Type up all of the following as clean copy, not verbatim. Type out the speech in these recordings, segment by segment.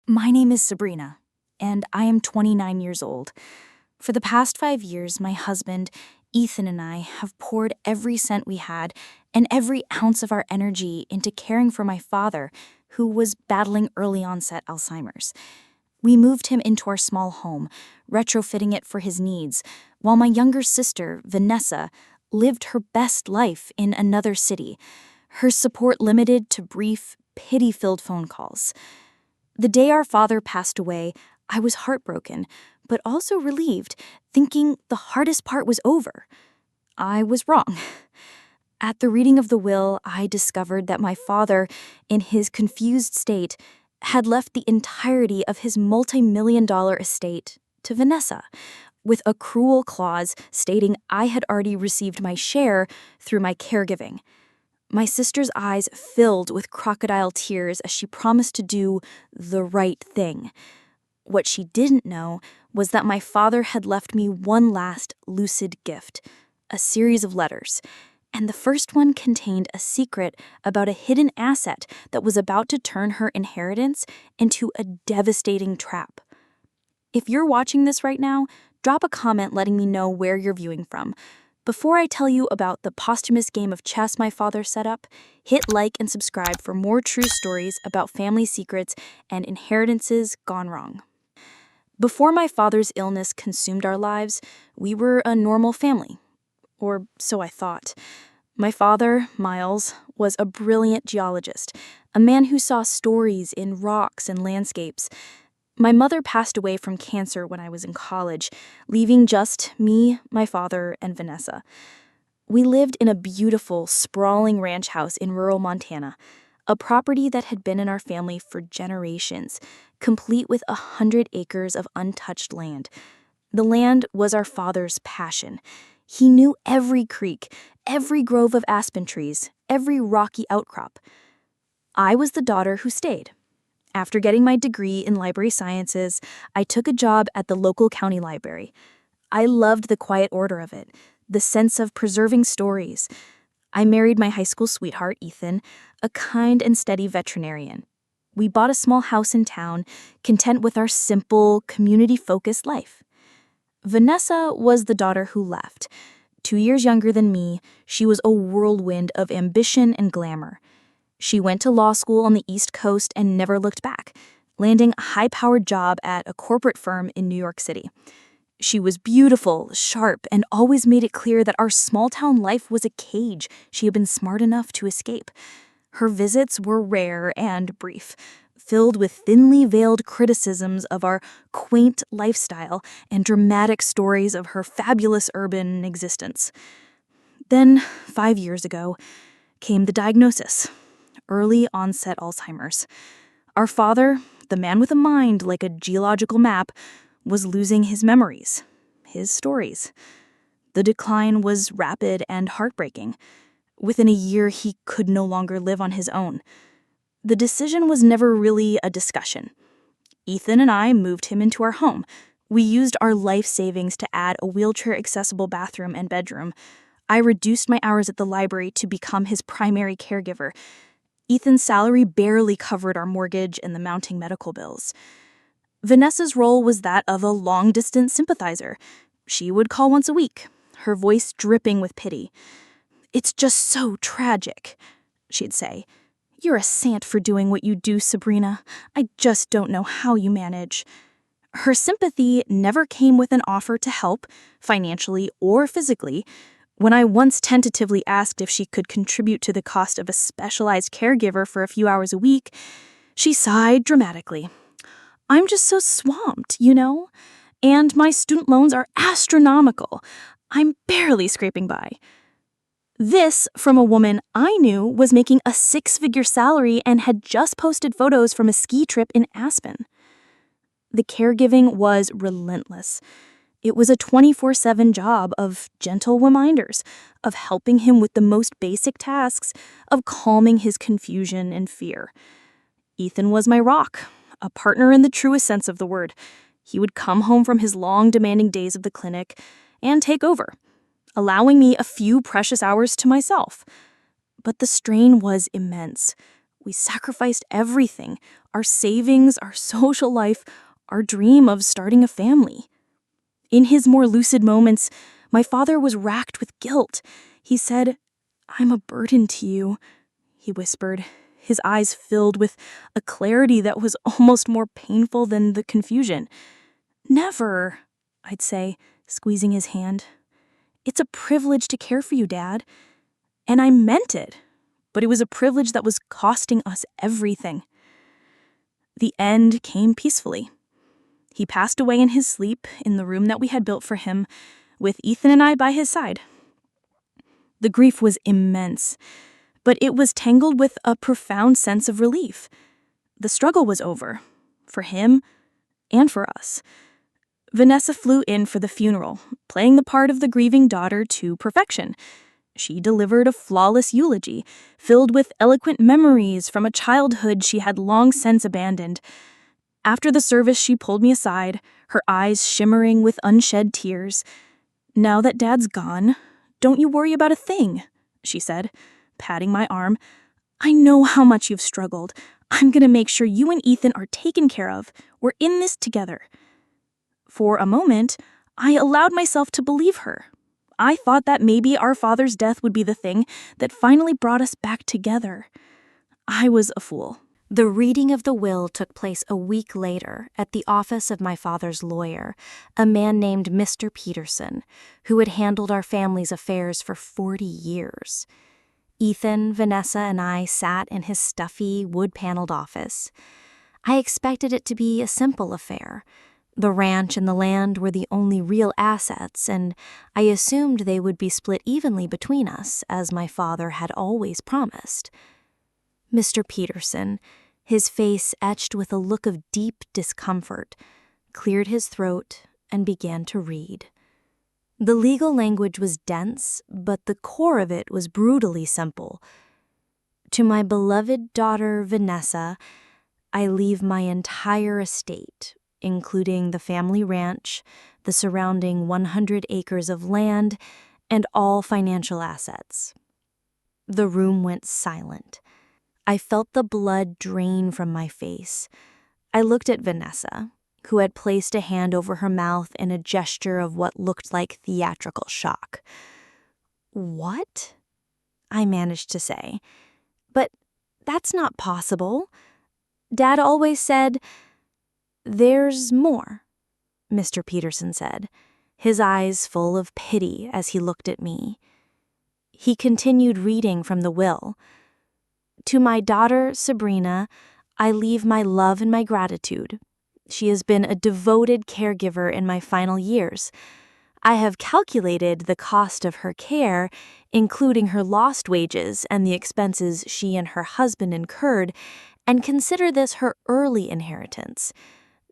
My name is Sabrina, and I am 29 years old. For the past 5 years, my husband, Ethan, and I have poured every cent we had and every ounce of our energy into caring for my father, who was battling early onset Alzheimer's. We moved him into our small home, retrofitting it for his needs, while my younger sister, Vanessa, lived her best life in another city, her support limited to brief, pity-filled phone calls. The day our father passed away, I was heartbroken, but also relieved, thinking the hardest part was over. I was wrong. At the reading of the will, I discovered that my father, in his confused state, had left the entirety of his multi-million-dollar estate to Vanessa, with a cruel clause stating I had already received my share through my caregiving. My sister's eyes filled with crocodile tears as she promised to do the right thing. What she didn't know was that my father had left me one last lucid gift, a series of letters, and the first one contained a secret about a hidden asset that was about to turn her inheritance into a devastating trap. If you're watching this right now, drop a comment letting me know where you're viewing from. Before I tell you about the posthumous game of chess my father set up, hit like and subscribe for more true stories about family secrets and inheritances gone wrong. Before my father's illness consumed our lives, we were a normal family. Or so I thought. My father, Miles, was a brilliant geologist, a man who saw stories in rocks and landscapes. My mother passed away from cancer when I was in college, leaving just me, my father, and Vanessa. We lived in a beautiful, sprawling ranch house in rural Montana, a property that had been in our family for generations, complete with 100 acres of untouched land. The land was our father's passion. He knew every creek, every grove of aspen trees, every rocky outcrop. I was the daughter who stayed. After getting my degree in library sciences, I took a job at the local county library. I loved the quiet order of it, the sense of preserving stories. I married my high school sweetheart, Ethan, a kind and steady veterinarian. We bought a small house in town, content with our simple, community-focused life. Vanessa was the daughter who left. 2 years younger than me, she was a whirlwind of ambition and glamour. She went to law school on the East Coast and never looked back, landing a high-powered job at a corporate firm in New York City. She was beautiful, sharp, and always made it clear that our small-town life was a cage she had been smart enough to escape. Her visits were rare and brief, filled with thinly veiled criticisms of our quaint lifestyle and dramatic stories of her fabulous urban existence. Then, 5 years ago, came the diagnosis. Early onset Alzheimer's. Our father, the man with a mind like a geological map, was losing his memories, his stories. The decline was rapid and heartbreaking. Within a year, he could no longer live on his own. The decision was never really a discussion. Ethan and I moved him into our home. We used our life savings to add a wheelchair-accessible bathroom and bedroom. I reduced my hours at the library to become his primary caregiver. Ethan's salary barely covered our mortgage and the mounting medical bills. Vanessa's role was that of a long-distance sympathizer. She would call once a week, her voice dripping with pity. "It's just so tragic," she'd say. "You're a saint for doing what you do, Sabrina. I just don't know how you manage." Her sympathy never came with an offer to help, financially or physically. When I once tentatively asked if she could contribute to the cost of a specialized caregiver for a few hours a week, she sighed dramatically. "I'm just so swamped, you know? And my student loans are astronomical. I'm barely scraping by." This from a woman I knew was making a 6-figure salary and had just posted photos from a ski trip in Aspen. The caregiving was relentless. It was a 24/7 job of gentle reminders, of helping him with the most basic tasks, of calming his confusion and fear. Ethan was my rock, a partner in the truest sense of the word. He would come home from his long, demanding days of the clinic and take over, allowing me a few precious hours to myself. But the strain was immense. We sacrificed everything, our savings, our social life, our dream of starting a family. In his more lucid moments, my father was racked with guilt. He said, "I'm a burden to you," he whispered, his eyes filled with a clarity that was almost more painful than the confusion. "Never," I'd say, squeezing his hand. "It's a privilege to care for you, Dad." And I meant it, but it was a privilege that was costing us everything. The end came peacefully. He passed away in his sleep in the room that we had built for him, with Ethan and I by his side. The grief was immense, but it was tangled with a profound sense of relief. The struggle was over, for him and for us. Vanessa flew in for the funeral, playing the part of the grieving daughter to perfection. She delivered a flawless eulogy, filled with eloquent memories from a childhood she had long since abandoned. After the service, she pulled me aside, her eyes shimmering with unshed tears. "Now that Dad's gone, don't you worry about a thing," she said, patting my arm. "I know how much you've struggled. I'm going to make sure you and Ethan are taken care of. We're in this together." For a moment, I allowed myself to believe her. I thought that maybe our father's death would be the thing that finally brought us back together. I was a fool. The reading of the will took place a week later at the office of my father's lawyer, a man named Mr. Peterson, who had handled our family's affairs for 40 years. Ethan, Vanessa, and I sat in his stuffy, wood-paneled office. I expected it to be a simple affair. The ranch and the land were the only real assets, and I assumed they would be split evenly between us, as my father had always promised. Mr. Peterson, his face etched with a look of deep discomfort, cleared his throat and began to read. The legal language was dense, but the core of it was brutally simple. "To my beloved daughter Vanessa, I leave my entire estate, including the family ranch, the surrounding 100 acres of land, and all financial assets." The room went silent. I felt the blood drain from my face. I looked at Vanessa, who had placed a hand over her mouth in a gesture of what looked like theatrical shock. "What?" I managed to say. "But that's not possible. Dad always said—" "There's more," Mr. Peterson said, his eyes full of pity as he looked at me. He continued reading from the will. "To my daughter, Sabrina, I leave my love and my gratitude. She has been a devoted caregiver in my final years. I have calculated the cost of her care, including her lost wages and the expenses she and her husband incurred, and consider this her early inheritance.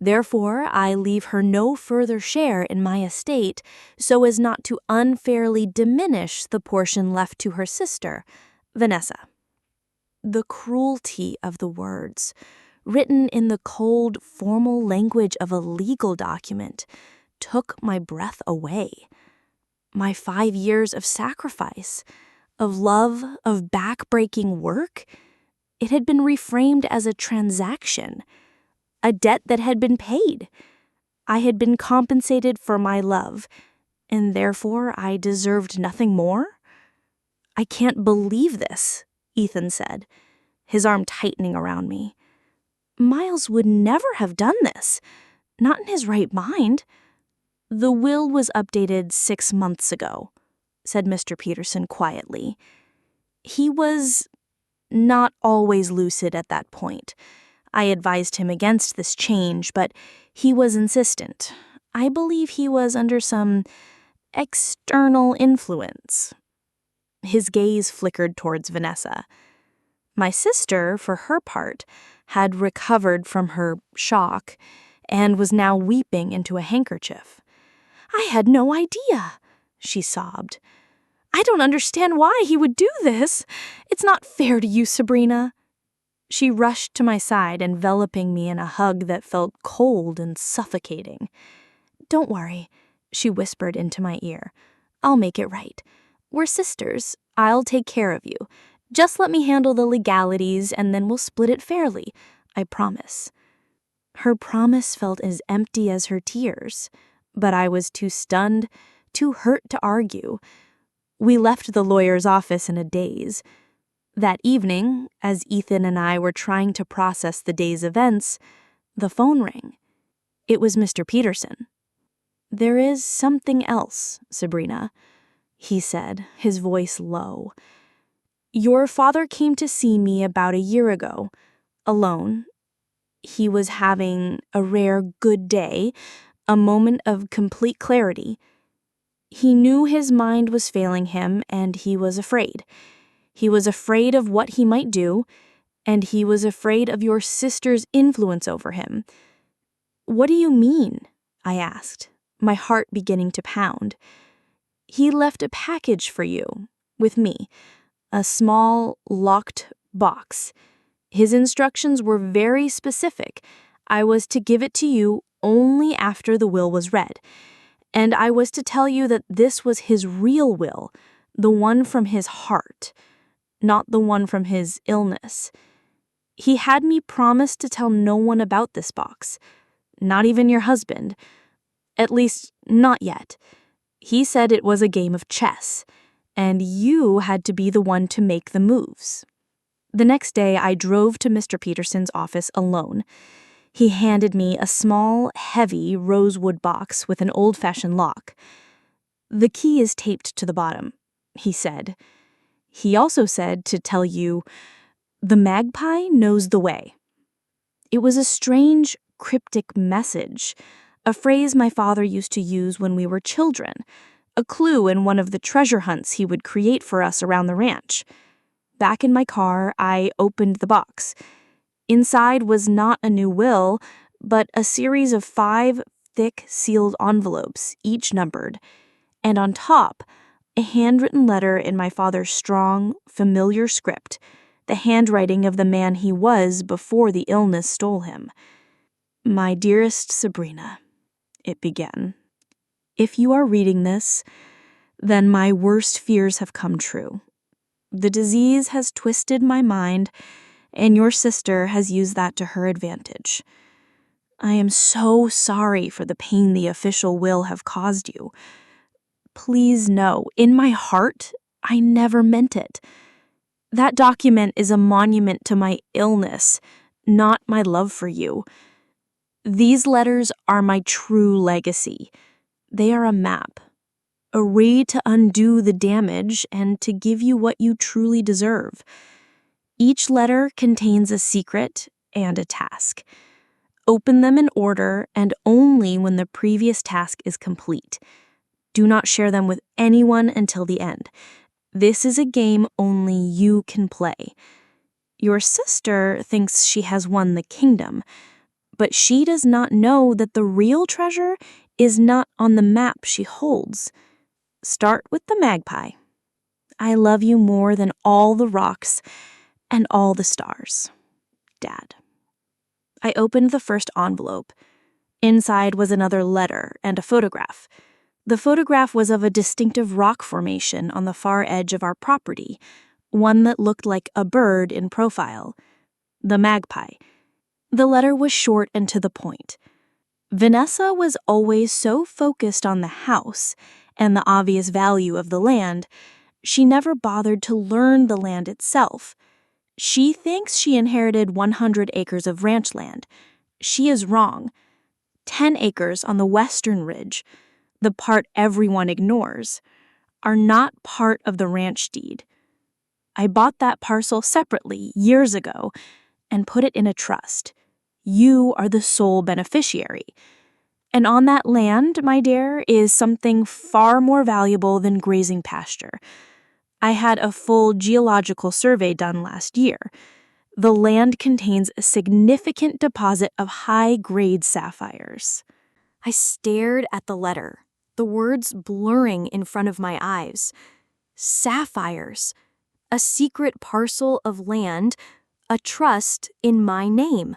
Therefore, I leave her no further share in my estate so as not to unfairly diminish the portion left to her sister, Vanessa." The cruelty of the words, written in the cold, formal language of a legal document, took my breath away. My 5 years of sacrifice, of love, of back-breaking work, it had been reframed as a transaction, a debt that had been paid. I had been compensated for my love, and therefore I deserved nothing more? "I can't believe this," Ethan said, his arm tightening around me. "Miles would never have done this, not in his right mind." "The will was updated 6 months ago," said Mr. Peterson quietly. He was not always lucid at that point. I advised him against this change, but he was insistent. I believe he was under some external influence. His gaze flickered towards Vanessa. My sister, for her part, had recovered from her shock and was now weeping into a handkerchief. "I had no idea," she sobbed. "I don't understand why he would do this. It's not fair to you, Sabrina." She rushed to my side, enveloping me in a hug that felt cold and suffocating. "Don't worry," she whispered into my ear. "I'll make it right. We're sisters. I'll take care of you. Just let me handle the legalities and then we'll split it fairly, I promise. Her promise felt as empty as her tears, but I was too stunned, too hurt to argue. We left the lawyer's office in a daze. That evening, as Ethan and I were trying to process the day's events, the phone rang. It was Mr. Peterson. "There is something else, Sabrina," he said, his voice low. "Your father came to see me about a year ago, alone. He was having a rare good day, a moment of complete clarity. He knew his mind was failing him, and he was afraid. He was afraid of what he might do, and he was afraid of your sister's influence over him." "What do you mean?" I asked, my heart beginning to pound. "He left a package for you, with me, a small, locked box. His instructions were very specific. I was to give it to you only after the will was read, and I was to tell you that this was his real will, the one from his heart, not the one from his illness. He had me promise to tell no one about this box, not even your husband. At least, not yet. He said it was a game of chess, and you had to be the one to make the moves." The next day, I drove to Mr. Peterson's office alone. He handed me a small, heavy rosewood box with an old-fashioned lock. "The key is taped to the bottom," he said. He also said to tell you, "The magpie knows the way." It was a strange, cryptic message, a phrase my father used to use when we were children, a clue in one of the treasure hunts he would create for us around the ranch. Back in my car, I opened the box. Inside was not a new will, but a series of 5 thick, sealed envelopes, each numbered. And on top, a handwritten letter in my father's strong, familiar script, the handwriting of the man he was before the illness stole him. "My dearest Sabrina," it began. "If you are reading this, then my worst fears have come true. The disease has twisted my mind, and your sister has used that to her advantage. I am so sorry for the pain the official will have caused you. Please know, in my heart, I never meant it. That document is a monument to my illness, not my love for you. These letters are my true legacy. They are a map, a way to undo the damage and to give you what you truly deserve. Each letter contains a secret and a task. Open them in order and only when the previous task is complete. Do not share them with anyone until the end. This is a game only you can play. Your sister thinks she has won the kingdom, but she does not know that the real treasure is not on the map she holds. Start with the magpie. I love you more than all the rocks and all the stars. Dad." I opened the first envelope. Inside was another letter and a photograph. The photograph was of a distinctive rock formation on the far edge of our property, one that looked like a bird in profile. The magpie. The letter was short and to the point. Vanessa was always so focused on the house and the obvious value of the land, she never bothered to learn the land itself. She thinks she inherited 100 acres of ranch land. She is wrong. 10 acres on the western ridge, the part everyone ignores, are not part of the ranch deed. I bought that parcel separately years ago and put it in a trust. You are the sole beneficiary. And on that land, my dear, is something far more valuable than grazing pasture. I had a full geological survey done last year. The land contains a significant deposit of high-grade sapphires. I stared at the letter, the words blurring in front of my eyes. Sapphires. A secret parcel of land, a trust in my name.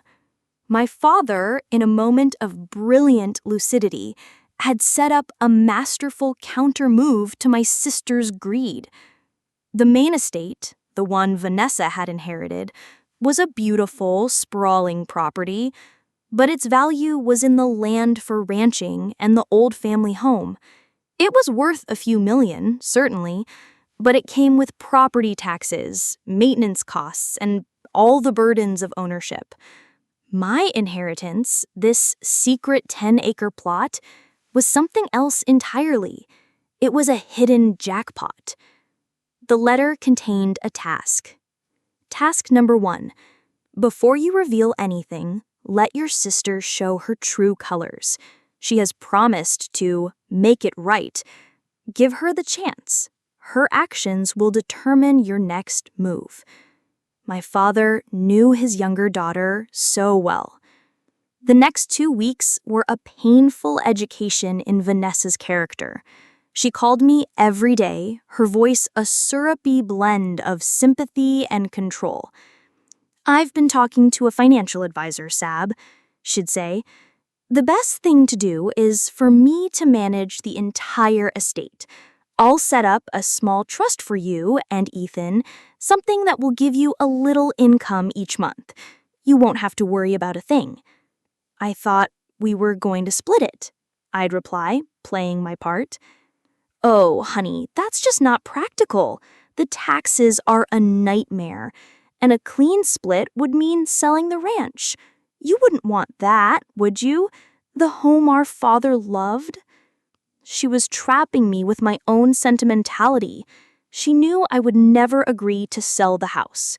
My father, in a moment of brilliant lucidity, had set up a masterful counter-move to my sister's greed. The main estate, the one Vanessa had inherited, was a beautiful, sprawling property, but its value was in the land for ranching and the old family home. It was worth a few million, certainly, but it came with property taxes, maintenance costs, and all the burdens of ownership. My inheritance, this secret 10-acre plot, was something else entirely. It was a hidden jackpot. The letter contained a task. Task number 1. Before you reveal anything, let your sister show her true colors. She has promised to make it right. Give her the chance. Her actions will determine your next move. My father knew his younger daughter so well. The next 2 weeks were a painful education in Vanessa's character. She called me every day, her voice a syrupy blend of sympathy and control. "I've been talking to a financial advisor, Sab," she'd say. "The best thing to do is for me to manage the entire estate. I'll set up a small trust for you and Ethan, something that will give you a little income each month. You won't have to worry about a thing." "I thought we were going to split it," I'd reply, playing my part. "Oh, honey, that's just not practical. The taxes are a nightmare, and a clean split would mean selling the ranch. You wouldn't want that, would you? The home our father loved?" She was trapping me with my own sentimentality. She knew I would never agree to sell the house.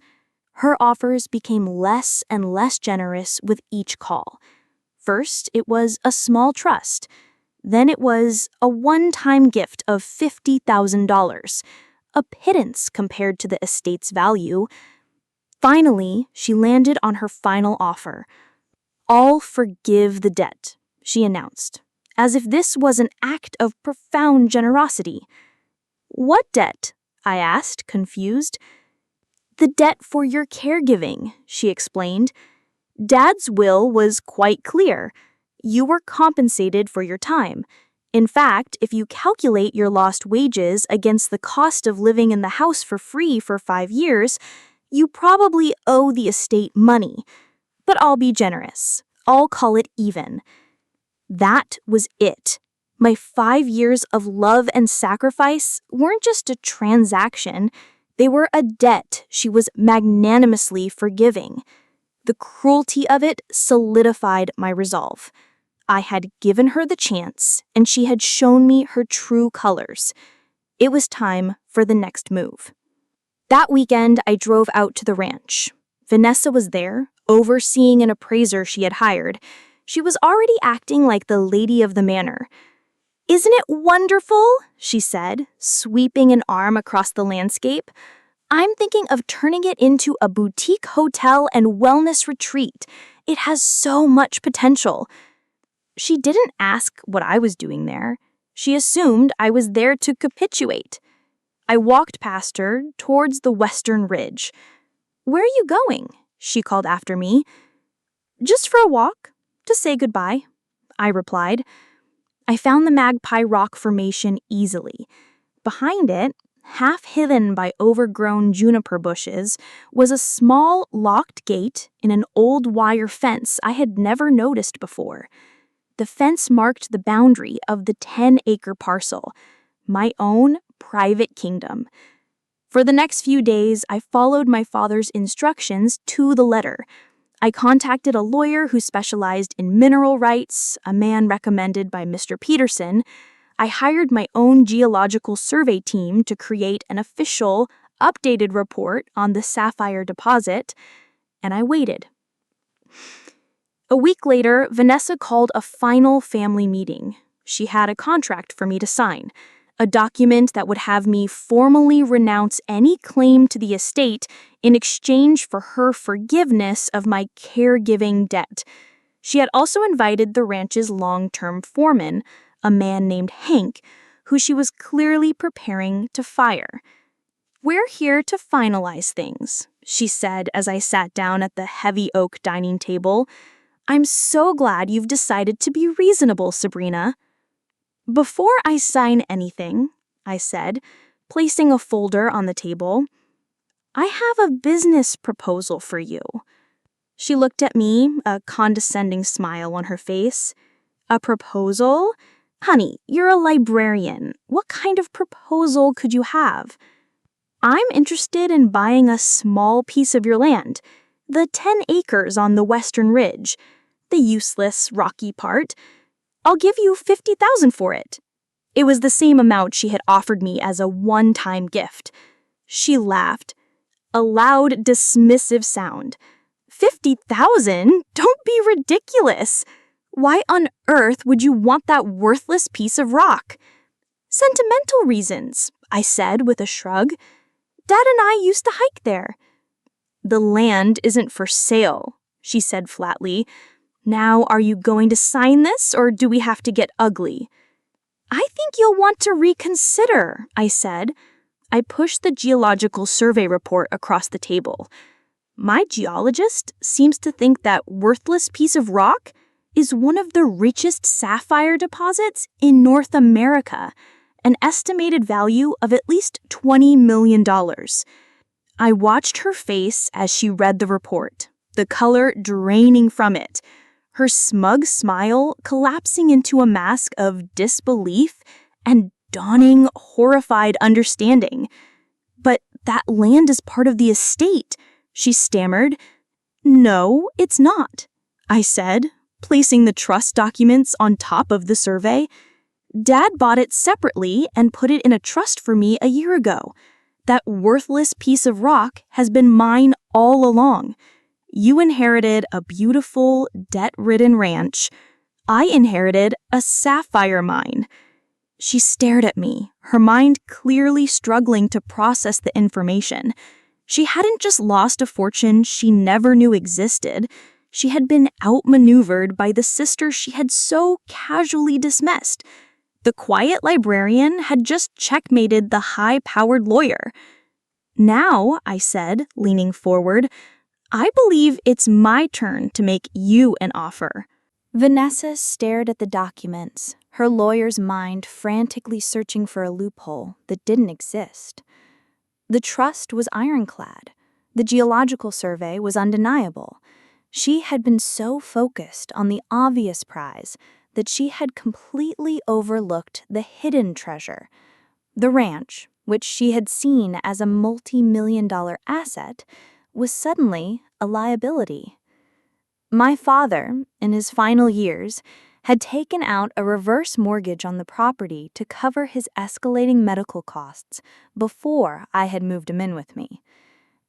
Her offers became less and less generous with each call. First, it was a small trust. Then it was a one-time gift of $50,000, a pittance compared to the estate's value. Finally, she landed on her final offer. "I'll forgive the debt," she announced, as if this was an act of profound generosity. "What debt?" I asked, confused. "The debt for your caregiving," she explained. "Dad's will was quite clear. You were compensated for your time. In fact, if you calculate your lost wages against the cost of living in the house for free for 5 years, you probably owe the estate money. But I'll be generous. I'll call it even." That was it. My 5 years of love and sacrifice weren't just a transaction. They were a debt she was magnanimously forgiving. The cruelty of it solidified my resolve. I had given her the chance, and she had shown me her true colors. It was time for the next move. That weekend, I drove out to the ranch. Vanessa was there, overseeing an appraiser she had hired. She was already acting like the lady of the manor. "Isn't it wonderful?" she said, sweeping an arm across the landscape. "I'm thinking of turning it into a boutique hotel and wellness retreat. It has so much potential." She didn't ask what I was doing there. She assumed I was there to capitulate. I walked past her towards the western ridge. "Where are you going?" she called after me. "Just for a walk, to say goodbye," I replied. I found the Magpie Rock Formation easily. Behind it, half hidden by overgrown juniper bushes, was a small, locked gate in an old wire fence I had never noticed before. The fence marked the boundary of the 10-acre parcel, my own private kingdom. For the next few days, I followed my father's instructions to the letter. I contacted a lawyer who specialized in mineral rights, a man recommended by Mr. Peterson. I hired my own geological survey team to create an official, updated report on the sapphire deposit, and I waited. A week later, Vanessa called a final family meeting. She had a contract for me to sign, a document that would have me formally renounce any claim to the estate in exchange for her forgiveness of my caregiving debt. She had also invited the ranch's long-term foreman, a man named Hank, who she was clearly preparing to fire. "We're here to finalize things," she said as I sat down at the heavy oak dining table. "I'm so glad you've decided to be reasonable, Sabrina." "Before I sign anything," I said, placing a folder on the table, I have a business proposal for you." She looked at me, a condescending smile on her face. "A proposal? Honey, you're a librarian. What kind of proposal could you have?" "I'm interested in buying a small piece of your land, the 10 acres on the western ridge, the useless, rocky part. I'll give you $50,000 for it." It was the same amount she had offered me as a one-time gift. She laughed, a loud, dismissive sound. "50,000? Don't be ridiculous. Why on earth would you want that worthless piece of rock?" "Sentimental reasons," I said with a shrug. "Dad and I used to hike there." "The land isn't for sale," she said flatly. "Now, are you going to sign this, or do we have to get ugly?" "I think you'll want to reconsider," I said. I pushed the geological survey report across the table. "My geologist seems to think that worthless piece of rock is one of the richest sapphire deposits in North America, an estimated value of at least $20 million. I watched her face as she read the report, the color draining from it, her smug smile collapsing into a mask of disbelief and dawning, horrified understanding. "But that land is part of the estate," she stammered. "No, it's not," I said, placing the trust documents on top of the survey. "Dad bought it separately and put it in a trust for me a year ago. That worthless piece of rock has been mine all along. You inherited a beautiful, debt-ridden ranch. I inherited a sapphire mine." She stared at me, her mind clearly struggling to process the information. She hadn't just lost a fortune she never knew existed. She had been outmaneuvered by the sister she had so casually dismissed. The quiet librarian had just checkmated the high-powered lawyer. "Now," I said, leaning forward, "I believe it's my turn to make you an offer." Vanessa stared at the documents, her lawyer's mind frantically searching for a loophole that didn't exist. The trust was ironclad. The geological survey was undeniable. She had been so focused on the obvious prize that she had completely overlooked the hidden treasure. The ranch, which she had seen as a multi-million-dollar asset, was suddenly a liability. My father, in his final years, had taken out a reverse mortgage on the property to cover his escalating medical costs before I had moved him in with me.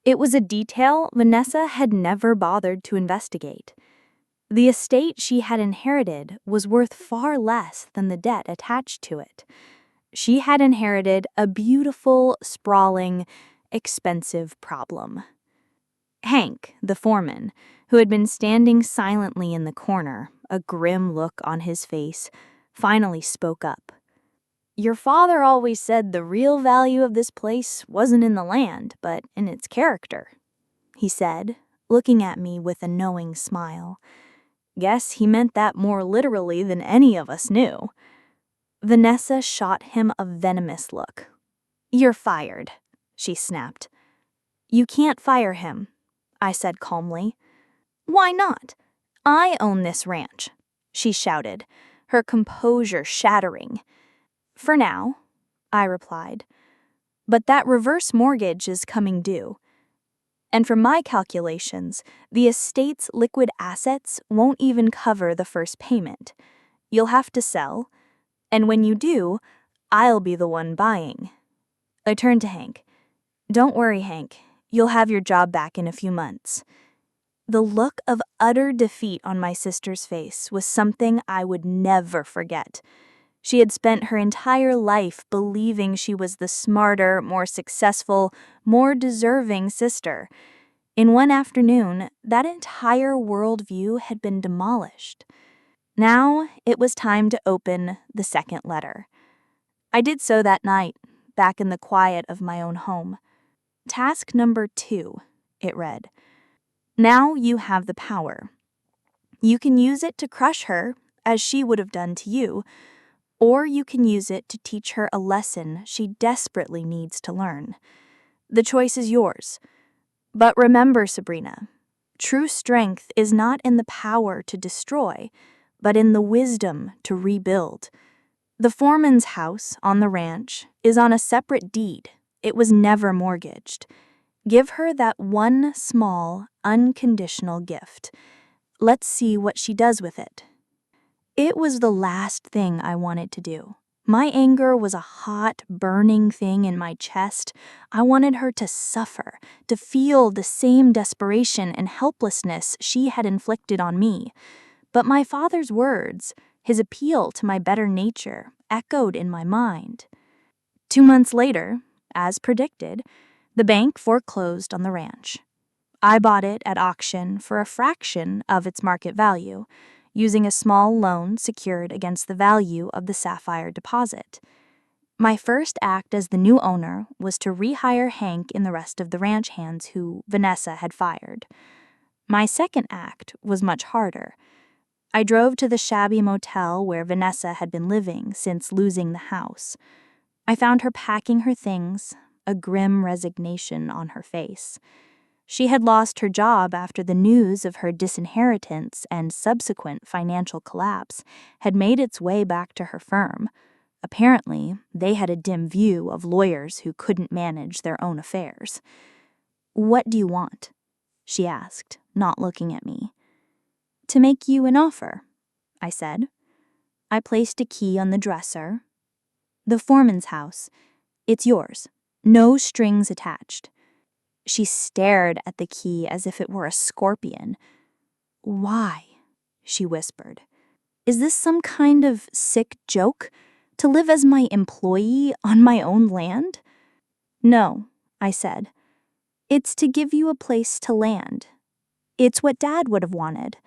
It was a detail Vanessa had never bothered to investigate. The estate she had inherited was worth far less than the debt attached to it. She had inherited a beautiful, sprawling, expensive problem. Hank, the foreman, who had been standing silently in the corner, a grim look on his face, finally spoke up. "Your father always said the real value of this place wasn't in the land, but in its character," he said, looking at me with a knowing smile. "Guess he meant that more literally than any of us knew." Vanessa shot him a venomous look. "You're fired," she snapped. "You can't fire him," I said calmly. "Why not? I own this ranch," she shouted, her composure shattering. "For now," I replied. "But that reverse mortgage is coming due. And from my calculations, the estate's liquid assets won't even cover the first payment. You'll have to sell, and when you do, I'll be the one buying." I turned to Hank. "Don't worry, Hank. You'll have your job back in a few months." The look of utter defeat on my sister's face was something I would never forget. She had spent her entire life believing she was the smarter, more successful, more deserving sister. In one afternoon, that entire worldview had been demolished. Now it was time to open the second letter. I did so that night, back in the quiet of my own home. Task number 2, it read. Now you have the power. You can use it to crush her, as she would have done to you, or you can use it to teach her a lesson she desperately needs to learn. The choice is yours. But remember, Sabrina, true strength is not in the power to destroy, but in the wisdom to rebuild. The foreman's house on the ranch is on a separate deed. It was never mortgaged. Give her that one small, unconditional gift. Let's see what she does with it. It was the last thing I wanted to do. My anger was a hot, burning thing in my chest. I wanted her to suffer, to feel the same desperation and helplessness she had inflicted on me. But my father's words, his appeal to my better nature, echoed in my mind. 2 months later, as predicted, the bank foreclosed on the ranch. I bought it at auction for a fraction of its market value, using a small loan secured against the value of the sapphire deposit. My first act as the new owner was to rehire Hank and the rest of the ranch hands who Vanessa had fired. My second act was much harder. I drove to the shabby motel where Vanessa had been living since losing the house. I found her packing her things, a grim resignation on her face. She had lost her job after the news of her disinheritance and subsequent financial collapse had made its way back to her firm. Apparently, they had a dim view of lawyers who couldn't manage their own affairs. "What do you want?" she asked, not looking at me. "To make you an offer," I said. I placed a key on the dresser. "The foreman's house. It's yours. No strings attached." She stared at the key as if it were a scorpion. "Why?" she whispered. "Is this some kind of sick joke? To live as my employee on my own land?" "No," I said. "It's to give you a place to land. It's what Dad would have wanted.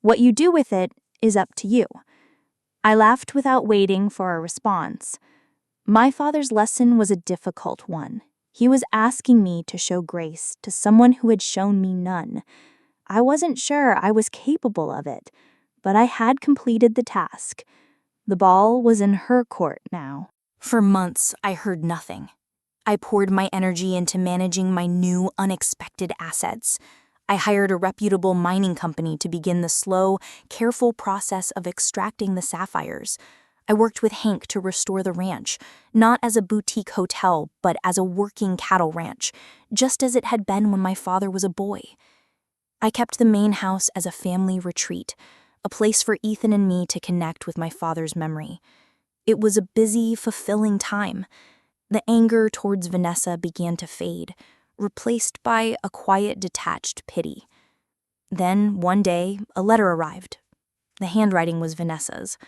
What you do with it is up to you." I laughed without waiting for a response. My father's lesson was a difficult one. He was asking me to show grace to someone who had shown me none. I wasn't sure I was capable of it, but I had completed the task. The ball was in her court now. For months, I heard nothing. I poured my energy into managing my new, unexpected assets. I hired a reputable mining company to begin the slow, careful process of extracting the sapphires. I worked with Hank to restore the ranch, not as a boutique hotel, but as a working cattle ranch, just as it had been when my father was a boy. I kept the main house as a family retreat, a place for Ethan and me to connect with my father's memory. It was a busy, fulfilling time. The anger towards Vanessa began to fade, replaced by a quiet, detached pity. Then, one day, a letter arrived. The handwriting was Vanessa's.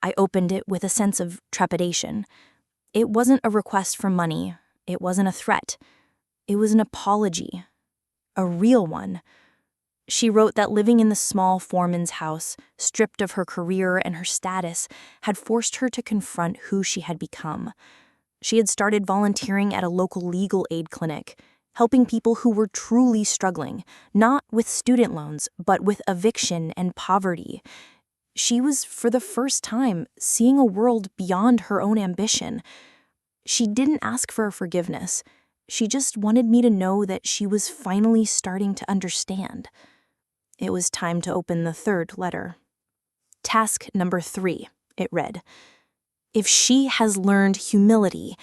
I opened it with a sense of trepidation. It wasn't a request for money. It wasn't a threat. It was an apology. A real one. She wrote that living in the small foreman's house, stripped of her career and her status, had forced her to confront who she had become. She had started volunteering at a local legal aid clinic, helping people who were truly struggling, not with student loans, but with eviction and poverty. She was, for the first time, seeing a world beyond her own ambition. She didn't ask for forgiveness. She just wanted me to know that she was finally starting to understand. It was time to open the third letter. Task number 3, it read. If she has learned humility,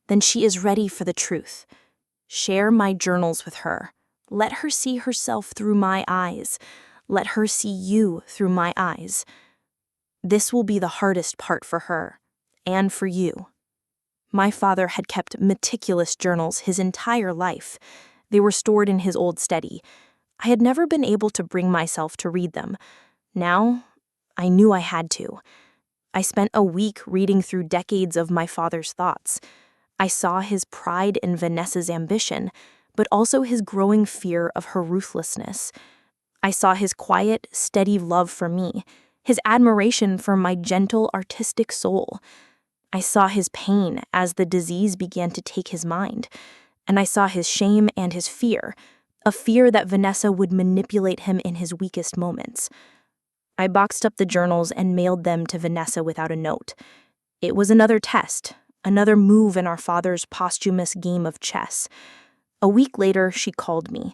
then she is ready for the truth. Share my journals with her. Let her see herself through my eyes. Let her see you through my eyes. This will be the hardest part for her, and for you. My father had kept meticulous journals his entire life. They were stored in his old study. I had never been able to bring myself to read them. Now, I knew I had to. I spent a week reading through decades of my father's thoughts. I saw his pride in Vanessa's ambition, but also his growing fear of her ruthlessness. I saw his quiet, steady love for me, his admiration for my gentle, artistic soul. I saw his pain as the disease began to take his mind, and I saw his shame and his fear, a fear that Vanessa would manipulate him in his weakest moments. I boxed up the journals and mailed them to Vanessa without a note. It was another test, another move in our father's posthumous game of chess. A week later, she called me.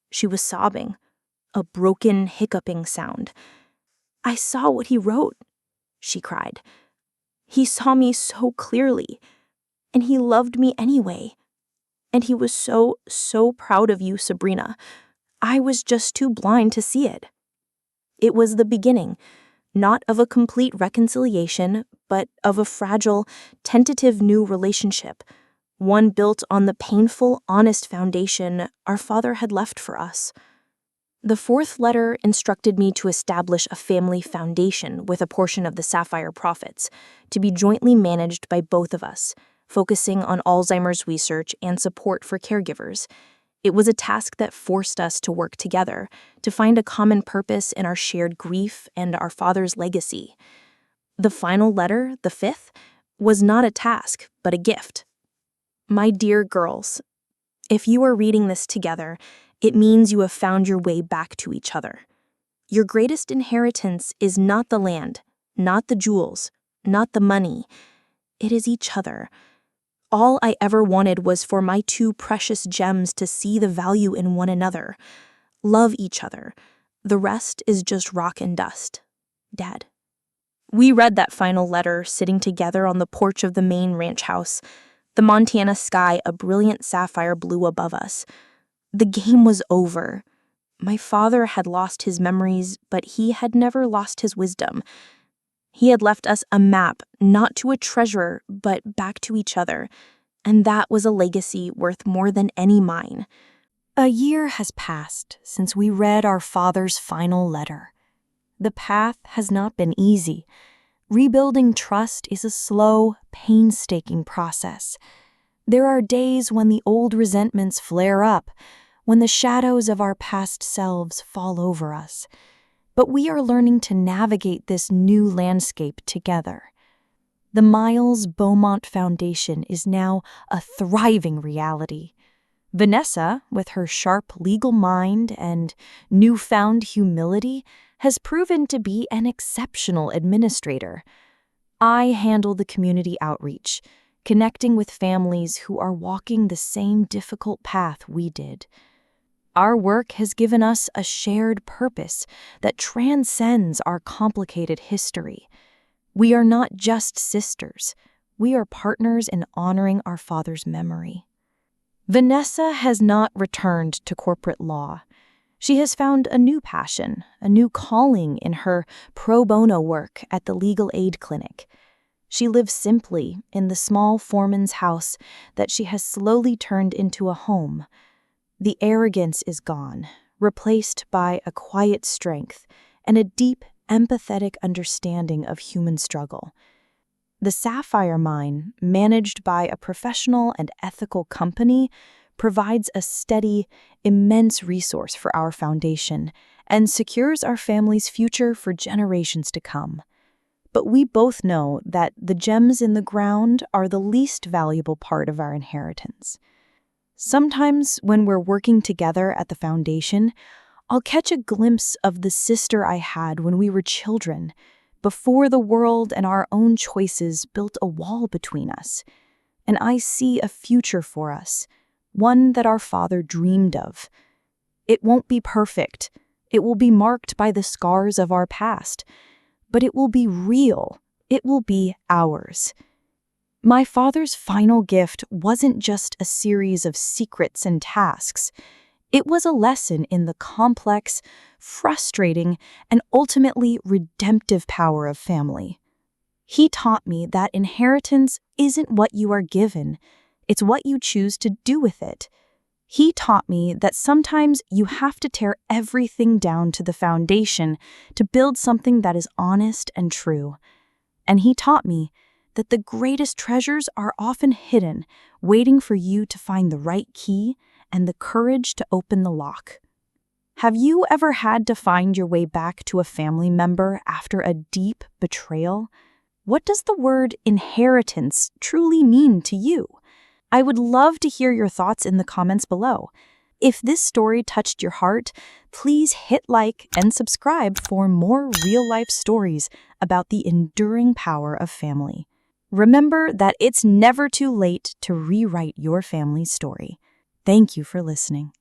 She was sobbing, a broken, hiccuping sound. "I saw what he wrote," she cried. "He saw me so clearly, and he loved me anyway. And he was so, so proud of you, Sabrina. I was just too blind to see it." It was the beginning, not of a complete reconciliation, but of a fragile, tentative new relationship, one built on the painful, honest foundation our father had left for us. The fourth letter instructed me to establish a family foundation with a portion of the Sapphire profits, to be jointly managed by both of us, focusing on Alzheimer's research and support for caregivers. It was a task that forced us to work together, to find a common purpose in our shared grief and our father's legacy. The final letter, the fifth, was not a task, but a gift. My dear girls, if you are reading this together, it means you have found your way back to each other. Your greatest inheritance is not the land, not the jewels, not the money. It is each other. All I ever wanted was for my two precious gems to see the value in one another, love each other. The rest is just rock and dust. Dad. We read that final letter sitting together on the porch of the main ranch house, the Montana sky a brilliant sapphire blue above us. The game was over. My father had lost his memories, but he had never lost his wisdom. He had left us a map, not to a treasurer, but back to each other, and that was a legacy worth more than any mine. A year has passed since we read our father's final letter. The path has not been easy. Rebuilding trust is a slow, painstaking process. There are days when the old resentments flare up, when the shadows of our past selves fall over us. But we are learning to navigate this new landscape together. The Miles Beaumont Foundation is now a thriving reality. Vanessa, with her sharp legal mind and newfound humility, has proven to be an exceptional administrator. I handle the community outreach, connecting with families who are walking the same difficult path we did. Our work has given us a shared purpose that transcends our complicated history. We are not just sisters. We are partners in honoring our father's memory. Vanessa has not returned to corporate law. She has found a new passion, a new calling in her pro bono work at the legal aid clinic. She lives simply in the small foreman's house that she has slowly turned into a home. The arrogance is gone, replaced by a quiet strength and a deep, empathetic understanding of human struggle. The Sapphire Mine, managed by a professional and ethical company, provides a steady, immense resource for our foundation and secures our family's future for generations to come. But we both know that the gems in the ground are the least valuable part of our inheritance. Sometimes when we're working together at the foundation, I'll catch a glimpse of the sister I had when we were children, before the world and our own choices built a wall between us. And I see a future for us, one that our father dreamed of. It won't be perfect. It will be marked by the scars of our past. But it will be real. It will be ours. My father's final gift wasn't just a series of secrets and tasks. It was a lesson in the complex, frustrating, and ultimately redemptive power of family. He taught me that inheritance isn't what you are given, it's what you choose to do with it. He taught me that sometimes you have to tear everything down to the foundation to build something that is honest and true. And he taught me that the greatest treasures are often hidden, waiting for you to find the right key and the courage to open the lock. Have you ever had to find your way back to a family member after a deep betrayal? What does the word inheritance truly mean to you? I would love to hear your thoughts in the comments below. If this story touched your heart, please hit like and subscribe for more real-life stories about the enduring power of family. Remember that it's never too late to rewrite your family's story. Thank you for listening.